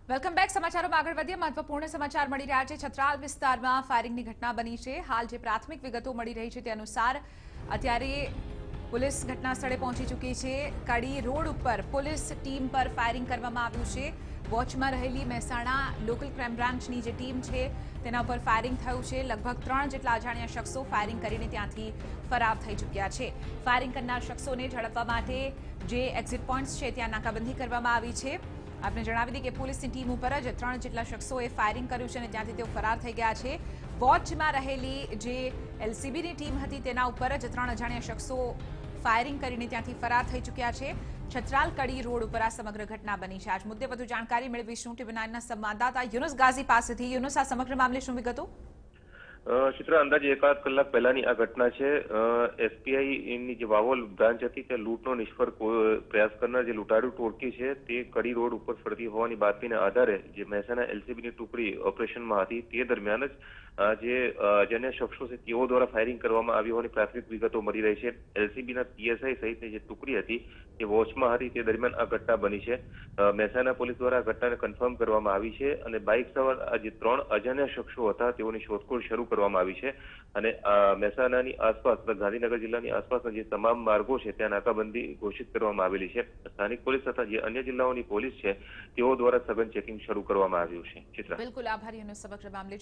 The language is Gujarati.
Welcome back. સમાચારોમાં આગળ વધીએ. મહત્વપૂર્ણ સમાચાર મળી રહ્યા છે. છત્રાલ વિસ્તારમાં ફાયરિંગની ઘટના બની છે. હાલ જે પ્રાથમિક વિગતો મળી રહી છે તે અનુસાર અત્યારે પોલીસ ઘટના સ્થળે પહોંચી ચૂકી છે. કડી રોડ ઉપર પોલીસ ટીમ પર ફાયરિંગ કરવામાં આવ્યું છે. વોચમાં રહેલી મહેસાણા લોકલ ક્રાઇમ બ્રાન્ચની જે ટીમ છે તેના ઉપર ફાયરિંગ થયું છે. લગભગ 3 જેટલા અજાણ્યા શખ્સો ફાયરિંગ કરીને ત્યાંથી ફરાર થઈ ચૂક્યા છે. ફાયરિંગ કરનાર શખ્સોને ઝડપવા માટે જે એક્ઝિટ પોઈન્ટ્સ છે ત્યાં નાકાબંધી કરવામાં આવી છે. આપને જણાવી દઈએ કે પોલીસની ટીમ ઉપર જ 3 જેટલા શખ્સોએ ફાયરિંગ કર્યું છે અને ત્યાંથી તેઓ ફરાર થઈ ગયા છે. વોચમાં રહેલી જે એલસીબીની ટીમ હતી તેના ઉપર જ 3 અજાણ્યા શખ્સો ફાયરિંગ કરીને ત્યાંથી ફરાર થઈ ચૂક્યા છે. છત્રાલ કડી રોડ ઉપર આ સમગ્ર ઘટના બની છે. આજ મુદ્દે વધુ જાણકારી મેળવીશું TV9ના સંવાદદાતા યુનુસ ગાઝી પાસેથી. યુનુસ, આ સમગ્ર મામલે શું વિગતો? ચિત્ર અંદાજે 1 કલાક પહેલાની આ ઘટના છે. એસપીઆઈ ની જે વાવોલ બ્રાન્ચ હતી તે લૂંટનો નિષ્ફળ પ્રયાસ કરનાર જે લૂંટારૂ ટોળકી છે તે કડી રોડ ઉપર ફરતી હોવાની બાતમીના આધારે જે મહેસાણા એલસીબીની ટુકડી ઓપરેશનમાં હતી તે દરમિયાન જ જે અજાણ્યા શખ્સો છે તેઓ દ્વારા ફાયરિંગ કરવામાં આવી હોવાની પ્રાથમિક વિગતો મળી રહી છે. એલસીબીના પીએસઆઈ સહિતની જે ટુકડી હતી તે વોચમાં હતી તે દરમિયાન આ ઘટના બની છે. મહેસાણા પોલીસ દ્વારા આ ઘટનાને કન્ફર્મ કરવામાં આવી છે અને બાઇક સવાર આ જે 3 અજાણ્યા શખ્સો હતા તેઓની શોધખોળ શરૂ કરવામાં આવી છે અને મહેસાણાની આસપાસ ગાંધીનગર જિલ્લાની આસપાસના જે તમામ માર્ગો છે ત્યાં નાકાબંધી ઘોષિત કરવામાં આવેલી છે. સ્થાનિક પોલીસ તથા જે અન્ય જિલ્લાઓની પોલીસ છે તેઓ દ્વારા સઘન ચેકિંગ શરૂ કરવામાં આવ્યું છે. ચિત્રા, બિલકુલ આભારી અને સમગ્ર મામલે